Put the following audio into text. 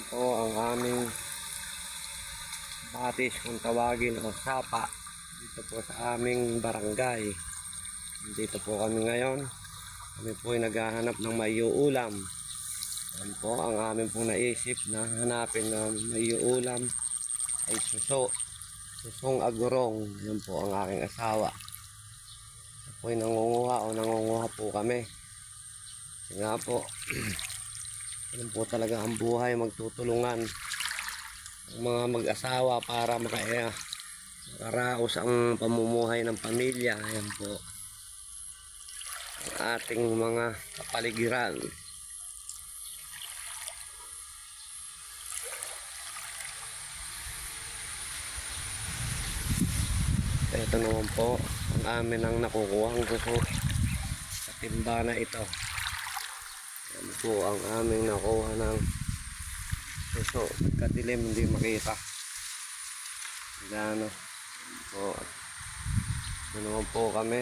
Yan po ang aming batis kung tawagin o sapa dito po sa aming barangay. Dito po kami ngayon. Kami po ay naghahanap ng maiuulam. Yan po ang aming pong naisip na hanapin na maiuulam ay susong agurong. Yan po ang aking asawa. Ito po ay nangunguha po kami. Kasi nga po yan po talaga ang buhay, magtutulungan ang mga mag-asawa para makaraos ang pamumuhay ng pamilya. Ayan po ang ating mga kapaligiran. Ito naman po ang amin ang nakukuha ang gusto sa timba na ito. Yan po ang aming nakuha ng suso. Kadilim, hindi makita. Gano po. Ito naman po kami.